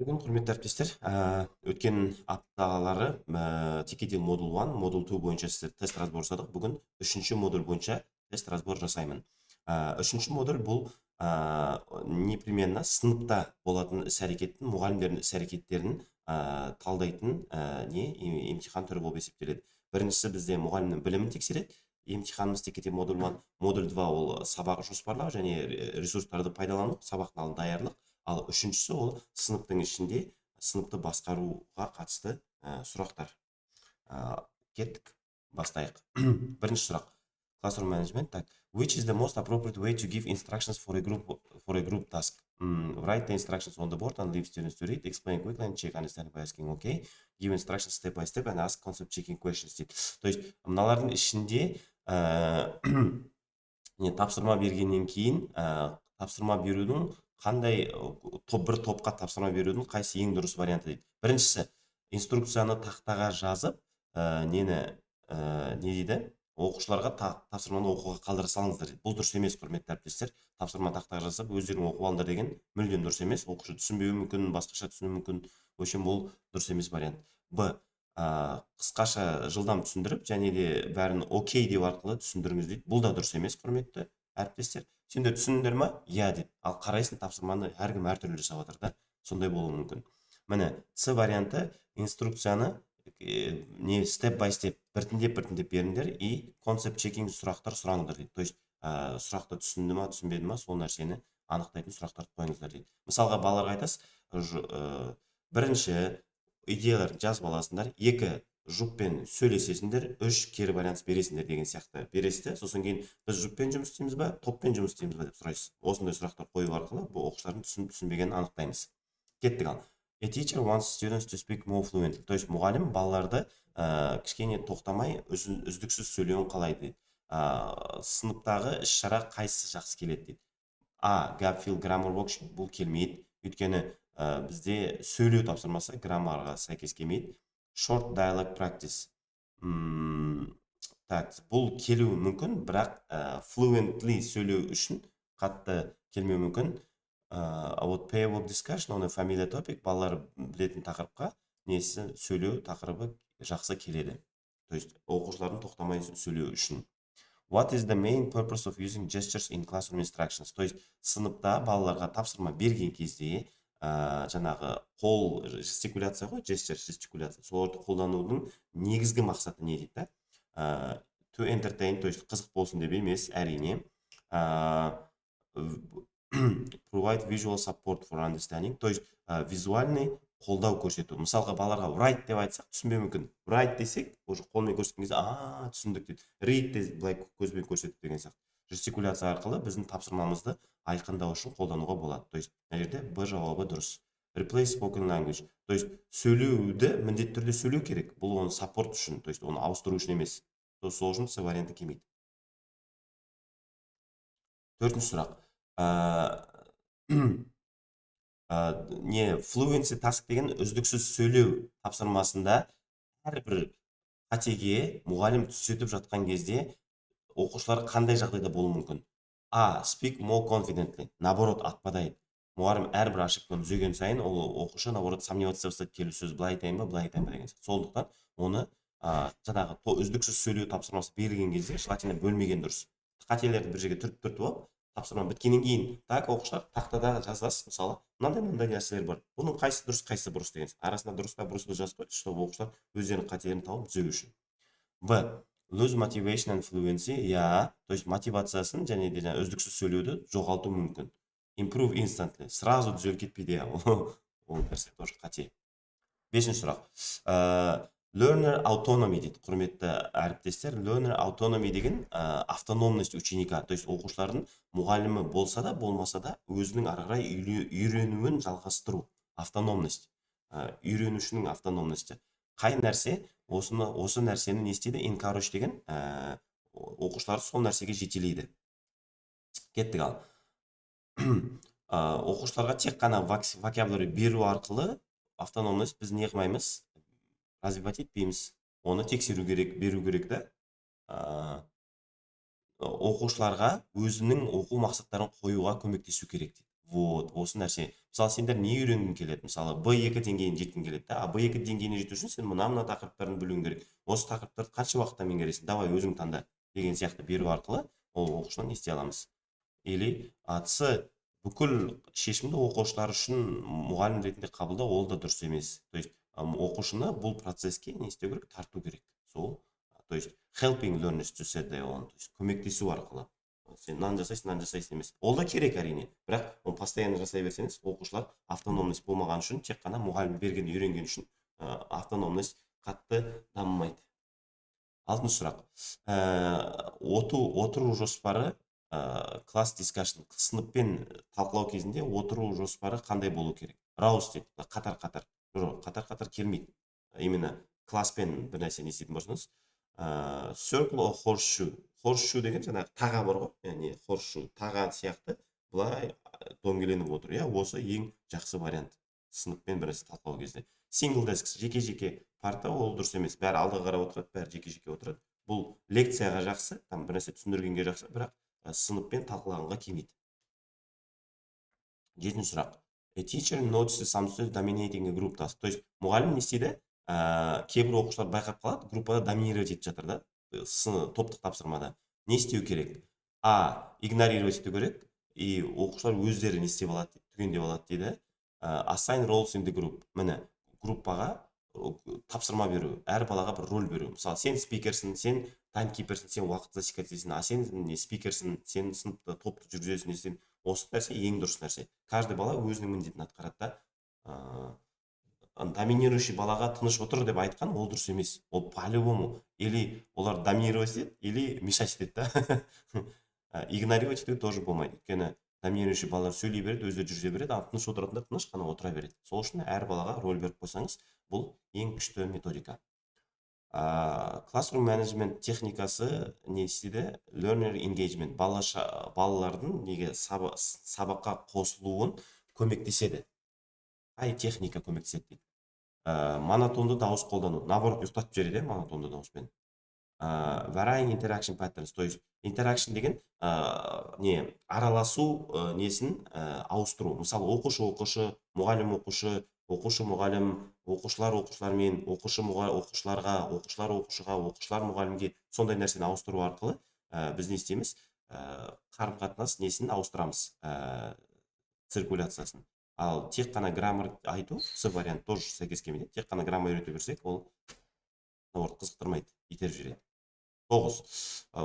Бүгін құрметті әріптестер, өткен апталары Ticketing модуль 1, модуль 2 бойынша сіздер тест разбор жасадық. Бүгін үшінші модуль бойынша тест разбор жасаймын. Үшінші модуль бұл непременно сыныпта болатын іс-әрекеттің, мұғалімдердің іс-әрекеттерін талдайтын емтихан түрі болып есептеледі. Біріншісі бізде мұғалімнің білімін тексереді. Емтиханымыз Ticketing модуль 1, модуль 2 ол сабақ жоспарлау және ресурстарды пайдалану, сабақтың алдын даярлық. Ал үшіншісі ол сыныптың ішінде сыныпты басқаруға қатысты сұрақтар. Кеттік, бастайық. Бірінші сұрақ. Classroom management. Так. Which is the most appropriate way to give instructions for a group task? Write the instructions on the board and leave students to read. Explain quickly and check understanding by asking OK. Give instructions step by step and ask concept checking questions. То есть, мыналардың ішінде тапсырма бергеннен кейін тапсырма берудің қандай бір топқа тапсырма берудің қайсы ең дұрыс варианты дейді. Біріншісі, инструкцияны тақтаға жазып, не дейді? Оқушыларға тапсырманы оқуға қалдыра салыңыздар дейді. Бұл дұрыс емес, құрметті әріптестер. Тапсырма тақтаға жазып, өздерің оқып алыңдар деген мүлдем дұрыс емес. Оқушы түсінбеуі мүмкін, басқаша түсінуі мүмкін. Өшін бұл дұрыс емес вариант. Б. Қысқаша жылдам түсіндіріп, және де бәрін окей деп арқылы түсіндіріңіз дейді. Бұл да дұрыс емес, құрметті әріптестер. Сендер түсіндіңдер ма? Иә деп. Ал қарайсың, тапсырманы әркім әртүрлі жасап жатыр да. Сондай болуы мүмкін. Міне, С варианты инструкцияны степ бай степ біртіндеп беріңдер и концепт чекинг сұрақтар сұраңыздар дейді. То есть сұрақты түсінді ма, түсінбеді ма, сол нәрсені анықтайтын сұрақтарды қойыңыздар дейді. Мысалға, балаларға айтасыз, бірінші идеяларын жазып аласыңдар, екі жұппен сөйлесесіңдер, үш кері байланыс бересіңдер деген сияқты бересіздер. Сосын кейін біз жұппен жұмыс істейміз ба, топпен жұмыс істейміз ба деп сұрайсыз. Осындай сұрақтар қою арқылы бұл оқушылардың түсінбегенін анықтаймыз. Кеттік ал. A teacher wants students to speak more fluently. То есть мұғалім балаларды кішкене тоқтамай үздіксіз сөйлеуін қалайды дейді. Сыныптағы іс-шара қайсысы жақсы келеді дейді. Gap fill grammar worksheet бұл келмейді. Өйткені бізде сөйлеу тапсырмасы граммарға сәйкес келмейді. Short dialogue practice. Бұл келуі мүмкін, бірақ fluently сөйлеу үшін қатты келмеу мүмкін. Вот pair work discussion, оны familiar topic, балалар білетін тақырыпқа несі сөйлеу тақырыбы жақсы келеді. То есть оқушылардың тоқтамай сөйлеу үшін. What is the main purpose of using gestures in classroom instructions? То есть сыныпта балаларға тапсырма берген кезде жаңағы қол жестикуляция ғой, gesture жестикуляция, соларды қолданудың негізгі мақсаты не дейді? To entertain, то есть қызық болсын деп емес, әрине. Provide visual support for understanding, то есть визуальный қолдау көрсету. Мысалға, балаларға write деп айтсақ түсінбеу мүмкін. Write десек, уже қолмен көрсеткен кезде, түсіндік дейді. Read де былай көзбен көрсетіп деген сияқты. Жестикуляция арқылы біздің тапсырмамызды айқындау үшін қолдануға болады. То есть мына жерде Б жауабы дұрыс. Replace spoken language. То есть сөйлеуді міндетті түрде сөйлеу керек. Бұл оны саппорт үшін, то есть оны ауыстыру үшін емес. Сол үшін С варианты келмейді. Төртінші сұрақ. Fluency task деген үздіксіз сөйлеу тапсырмасында әрбір қатеге мұғалім түзетіп жатқан кезде оқушылар қандай жағдайда болуы мүмкін? Speak more confidently. Наоборот, атпадайды. Мұғалім әрбір ошибканы түзеген сайын, ол оқушы наоборот сомневаться бастайды, келесі сөз былай айтайын ба деген сияқты. Сондықтан оны жаңағы үздіксіз сөйлеу тапсырмасы берілген кезде желательно бөлмеген дұрыс. Қателерді бір жерге түртіп алып, тапсырма біткеннен кейін, оқушылар тақтада жазасыз, мысалы, мынандай нәрселер бар. Бұның қайсысы дұрыс, қайсысы бұрыс деген. Арасында дұрыс па, бұрысты жазып қойды, чтобы оқушылар өздерінің қателерін тауып түзеу үшін. В. Lose motivation and fluency. То есть мотивациясын және де үздіксіз сөйлеуді жоғалту мүмкін. Improve instantly. Сразу түзеліп кетпейді. Ол нәрсе тоже қате. Бесінші сұрақ. Learner autonomy дейді, құрметті әріптестер. Learner autonomy деген автономность ученика. То есть оқушылардың мұғалімі болса да, болмаса да өзінің ары қарай үйренуін жалғастыру. Автономность. Үйренушінің автономності. Қай нәрсе? Осы нәрсені не істейді? Encourage деген оқушылар сол нәрсеге жетелейді. Кеттік ал. Оқушыларға тек қана vocabulary беру арқылы автономность біз не қылмаймыз? Развивать етпейміз. Оны тексеру керек, беру керек та. Оқушыларға өзінің оқу мақсаттарын қоюға көмектесу керек дейді. вот осы нәрсе. Мысалы сендер не үйренгің келеді? Мысалы B2 деңгейіне жеткің келеді да, а B2 деңгейіне жету үшін сен мына тақырыптарын білуің керек. Осы тақырыптарды қанша уақытта меңгересің? Давай өзің таңда деген сияқты беру арқылы ол оқушыдан не істей аламыз. Или С, бүкіл шешімді оқушылар үшін мұғалім ретінде қабылдау ол да дұрыс емес. То есть оқушыны бұл процесске не істеу керек? Тарту керек. Сол, то есть helping learners to set their own, то есть көмектесу арқылы. Сен мынаны жасайсың емес. Ол да керек әрине. Бірақ оны постоянно жасай берсеңіз, оқушылар автономность болмаған үшін, тек қана мұғалім берген үйренген үшін автономность қатты дамымайды. Алтыншы сұрақ. Отыру жоспары, класс дискашн, сыныппен талқылау кезінде отыру жоспары қандай болу керек? Раус дейді, қатар-қатар. Жоқ, қатар-қатар келмейді. Именно класспен бір нәрсе не істейтін болсаңыз, circle or horseshoe. Horseshoe деген жаңағы таға бар ғой, яғни horseshoe, таға сияқты былай дөңгеленіп отыр. Иә, осы ең жақсы вариант сыныппен бір нәрсе талқылау кезде. Single desk, жеке-жеке парта ол дұрыс емес. Бәрі алдыға қарап отырады, бәрі жеке-жеке отырады. Бұл лекцияға жақсы, там бір нәрсе түсіндіргенге жақсы, бірақ сыныппен талқылағанға келмейді. Жетінші сұрақ. A teacher notices some students dominating a group task. То есть мұғалім не істейді? Кейбір оқушылар байқап қалады, группада доминировать етіп жатыр да, топтық тапсырмада. Не істеу керек? Игнорировать ету керек, и оқушылар өздері не істеп алады, түгендеп алады дейді. Assign roles in the group. Міне, группаға тапсырма беру, әр балаға бір рөл беру. Мысалы, сен спикерсің, сен таймкиперсің, сен уақыт засекать етесің, сен спикерсің, сен сыныпта топты жүргізесің, сен осы нәрсе ең дұрыс нәрсе. Каждый бала өзінің міндетін атқарады да. Доминирующий балаға тыныш отыр деп айтқан ол дұрыс емес. Ол по-любому или олар доминировать етеді, или мешать етеді да. Игнорировать ету тоже болмайды. Өйткені доминирующий балалар сөйлей береді, өздері жүре береді, ал тыныш отыратындар тыныш қана отыра береді. Сол үшін әр балаға рөл беріп қойсаңыз, бұл ең күшті методика. Classroom management техникасы не істейді? Learner engagement, балалардың неге сабаққа қосылуын көмектеседі. Техника көмектеседі дейді. Монотонды дауыс қолдану. Наоборот, ұйықтатып жібереді, монотонды дауыспен. Varying interaction patterns, то есть interaction деген араласу несін ауыстыру. Мысалы, оқушы, мұғалім оқушы, мұғалім, оқушылармен, оқушыларға, оқушылар мұғалімге сондай нәрсені ауыстыру арқылы біз не істейміз? Қарым-қатынас несін ауыстырамыз, циркуляциясын. Ал тек қана граммар айту, С вариант тоже сәйкес келмейді. Тек қана граммар үйрете берсек, ол қызықтырмайды, итеріп жібереді. 9.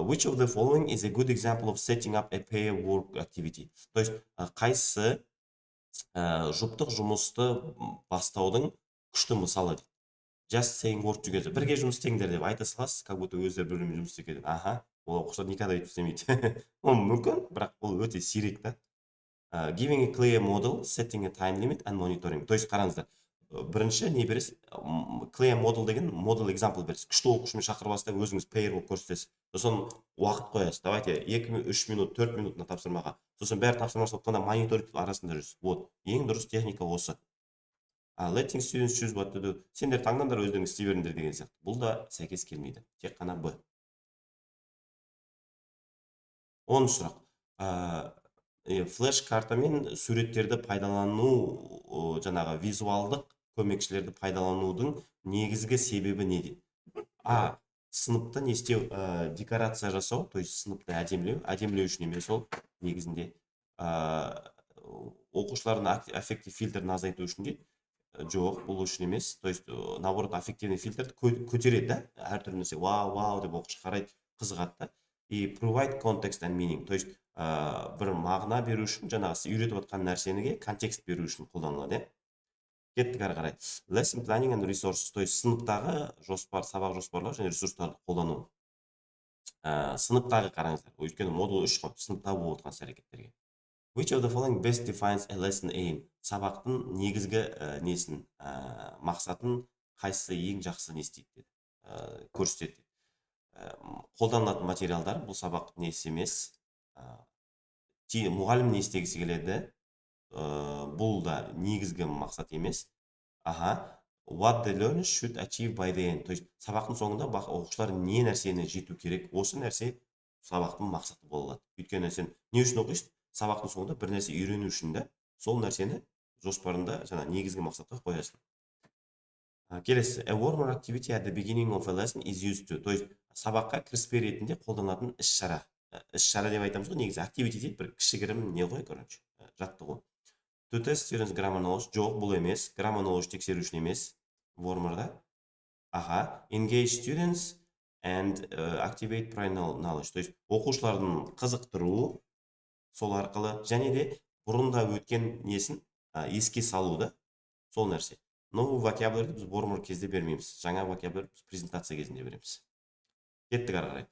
Which of the following is a good example of setting up a pair work activity? То есть, қайсысы жұптық жұмысты бастаудың күшті мысалы дейді. Just saying work together. Бірге жұмыс істеңдер деп айта саласыз, как будто өздері бірімен жұмыс істеп кетеді. Ол оқушылар никогда өйтіп істемейді. Ол мүмкін, бірақ ол өте сирек та. Giving a clear model, setting a time limit and monitoring. То есть, қараңыздар, бірінші не бересіз? Clear model деген model example бересіз. Күшті оқушымен шақырып аласыз да өзіңіз pair болып көрсетесіз. Сосын уақыт қоясыз. Давайте 2-3 минут, 4 минутына тапсырмаға. Сосын бәрі тапсырмасы болғанда мониторинг арасында жүрсіз. Вот, ең дұрыс техника осы. Letting students choose what to do. Сендер таңдаңдар, өздеріңіз істей беріңдер деген сияқты. Бұл да сәйкес келмейді. Тек қана Б. 10 сұрақ. Флеш картамен суреттерді пайдалану, жаңағы визуалдық көмекшілерді пайдаланудың негізгі себебі не дейді? Сыныпта не істеу? Декорация жасау, то есть сыныпты әдемілеу үшін емес, ол негізінде оқушылардың аффектив фильтрін азайту үшін дейді. Жоқ, бұл үшін емес. То есть, наоборот, аффективный фильтрді көтереді да, әртүрлі нәрсе, вау деп оқушы қарайды, қызығады да. И provide context and meaning, то есть бір мағына беру үшін, жаңағы үйретіп отқан нәрсеніге контекст беру үшін қолданылады. Кеттік әрі қарай. Lesson planning and resources, то есть сыныптағы сабақ жоспарлау және ресурстарды қолдану. Сыныптағы қараңыздар, өйткені модул 3 қой, сыныпта болып отқан әрекеттерге. Which of the following best defines a lesson aim? Сабақтың негізгі несін, мақсатын қайсысы ең жақсы не істейді деді, көрсетеді. Қолданылатын материалдар, бұл сабақ несі емес. Мұғалім не істегісі келеді, бұл да негізгі мақсат емес. What the learners should achieve by the end. То есть, сабақтың соңында оқушылар не нәрсені жету керек, осы нәрсе сабақтың мақсаты болады. Өйткені сен не үшін оқисың? Сабақтың соңында бір нәрсе үйрену үшін да, сол нәрсені жоспарында жаңа негізгі мақсатқа қоясың. Келесі, a warmer activity at the beginning of a lesson is used to, то есть сабаққа кіріспе ретінде қолданатын іс-шара. Іс-шара деп айтамыз ғой, негізі activity дейді, бір кішігірім не ғой, короче, жаттығу. To test students grammar knowledge, жоқ, бұл емес, grammar knowledge тексеру үшін емес, warmerда. Engage students and activate prior knowledge, то есть оқушылардың қызықтыру, сол арқылы, және де бұрында өткен несін еске салуды, сол нәрсе. Новый vocabulary біз warmer кезде бермейміз. Жаңа vocabulary біз презентация кезінде береміз. Кеттік ары қарай.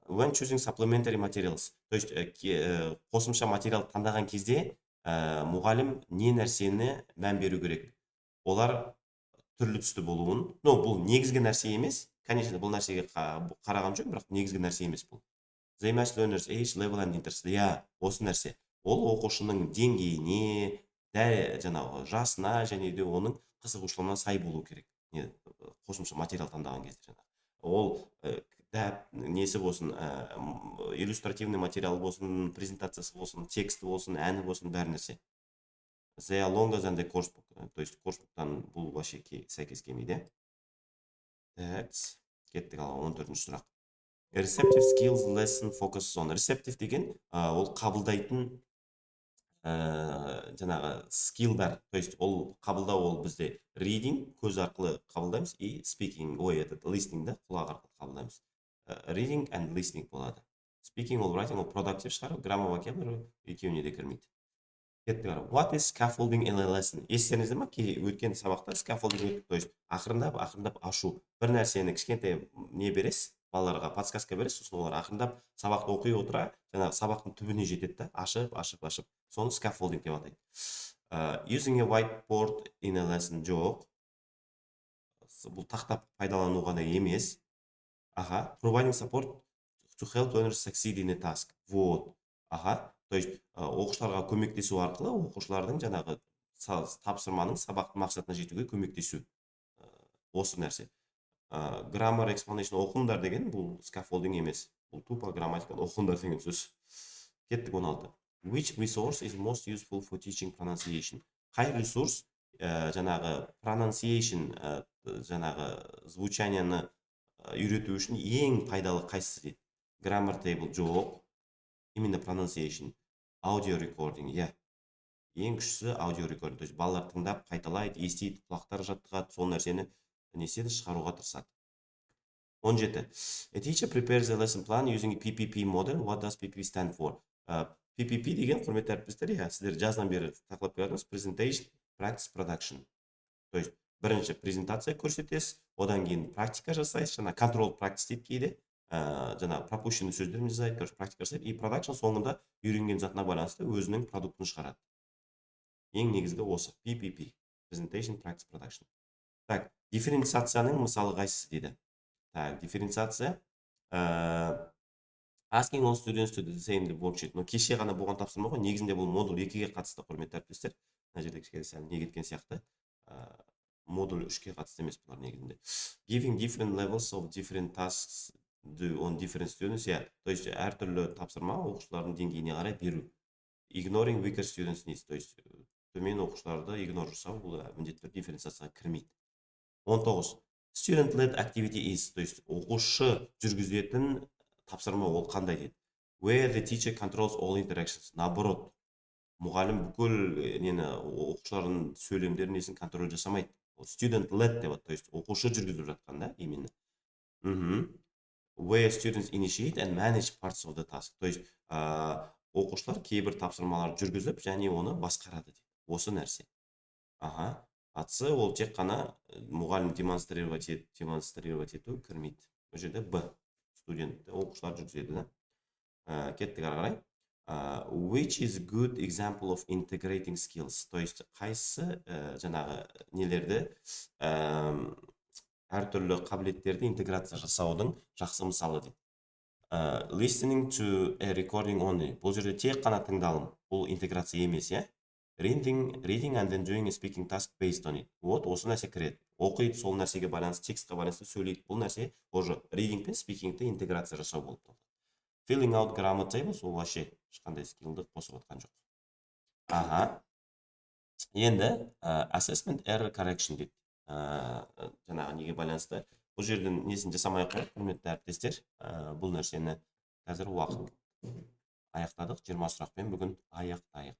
When choosing supplementary materials, то есть қосымша материал таңдаған кезде мұғалім не нәрсені мән беру керек. Олар түрлі түсті болуын, бұл негізгі нәрсе емес, конечно, бұл нәрсеге қараған жөн, бірақ негізгі нәрсе емес бұл. They must learn age, level and interest. Осы нәрсе. Ол оқушының деңгейіне, жаңағы жасына және де оның қызығушылығына сай болу керек. Қосымша материал таңдаған кезде жаңағы. Ол несі болсын, иллюстративный материал болсын, презентациясы болсын, тексті болсын, әні болсын, бәр нәрсе. They are longer than the course book. То есть курсбуктан бұл вообще сәйкес келмейді. Кеттік ал 14-ші сұрақ. Receptive skills lesson focuses on. Receptive деген ол қабылдайтын жаңағы скиллдар. То есть ол қабылдау ол бізде reading көз арқылы қабылдаймыз и speaking, listening да құлақ арқылы қабылдаймыз. Reading and listening болады. Speaking ол writing ол productive шығар, grammar vocabulary екеуіне де кірмейді. What is scaffolding in a lesson? Естеріңізде ма, өткен сабақта scaffolding өттік, то есть ақырындап ашу. Бір нәрсені кішкентай не бересіз, балаларға подсказка бересіз, сосын олар ақырындап сабақты оқи отыра, жаңағы сабақтың түбіне жетеді, ашып. Соны scaffolding деп атайды. Using a whiteboard in a lesson, жоқ. Бұл тақта пайдалану ғана емес. Providing support to help learners succeed in a task. То есть оқушыларға көмектесу арқылы оқушылардың жаңағы тапсырманың сабақтың мақсатына жетуге көмектесу. Осы нәрсе. Grammar explanation оқыңдар деген бұл scaffolding емес. Бұл тупо грамматиканы оқыңдар деген сөз. Кеттік 16. Which resource is most useful for teaching pronunciation? Қай ресурс жаңағы pronunciation жаңағы звучанияны үйрету үшін ең пайдалы қайсысы дейді? Grammar table жоқ. Именно pronunciation, audio recording, ең күшісі audio recording, то есть балалар тыңдап, қайталайды, естиді, құлақтары жаттығады, сол нәрсені неседі шығаруға тырысады. 17. A teacher prepares a lesson plan using a PPP model. What does PPP stand for? PPP деген, құрметті әріптестер, сіздер жаздан бері тақылап көрдіңіз, presentation, practice, production. То есть бірінші презентация көрсетесіз, одан кейін практика жасайсыз, жаңа control practice дейді кейде. Жаңа пропущенный сөздерін жазайды, практика жасайды, и продакшн соңында үйренген затына байланысты өзінің продуктын шығарады. Ең негізгі осы PPP, presentation, practice, production. Так, дифференциацияның мысалы қайсысы дейді? Так, дифференциация asking all students to do the same worksheet. Кеше ғана болған тапсырма ғой, негізінде бұл модуль 2-ге қатысты, құрметті әріптестер. Мына жерде кішкене сәл не кеткен сияқты. Модуль 3-ге қатысты емес бұлар негізінде. Giving different levels of different tasks on different students, то есть әртүрлі тапсырма оқушылардың деңгейіне қарай беру. Ignoring weaker students needs, то есть төмен оқушыларды игнор жасау, бұл міндетті дифференциацияға кірмейді. 19. Student-led activity is, то есть оқушы жүргізетін тапсырма ол қандай дейді? Where the teacher controls all interactions. Наоборот, мұғалім бүкіл оқушылардың сөйлемдерін несін контроль жасамайды. Student-led деп, то есть оқушы жүргізіп жатқан да, именно. Where students initiate and manage parts of the task. То есть оқушылар кейбір тапсырмаларды жүргізіп, және оны басқарады дейді. Осы нәрсе. Атысы ол тек қана мұғалім демонстрировать ету кірмейді. Бұл жерде Б. Студент, оқушылар жүргізеді. Кеттік ары қарай. Which is good example of integrating skills. То есть қайсы жаңағы нелерді әртүрлі қабілеттерді интеграция жасаудың жақсы мысалы дейді. Listening to a recording only. Бұл жерде тек қана тыңдалым. Бұл интеграция емес, Reading and then doing a speaking task based on it. Осы нәрсе кіреді. Оқиды, сол нәрсеге байланысты, текстқа байланысты сөйлейді. Бұл нәрсе уже reading пен speakingті интеграция жасау болып. Filling out grammar tables, ол вообще ешқандай скиллді қосып отқан жоқ. Аха. Енді assessment error correction дейді. Жаңағы неге байланысты. Бұл жерден несін жасамай қойып, құрметті әріптестер, бұл нәрсені қазір уақыт аяқтадық. 20 сұрақпен бүгін аяқтайық.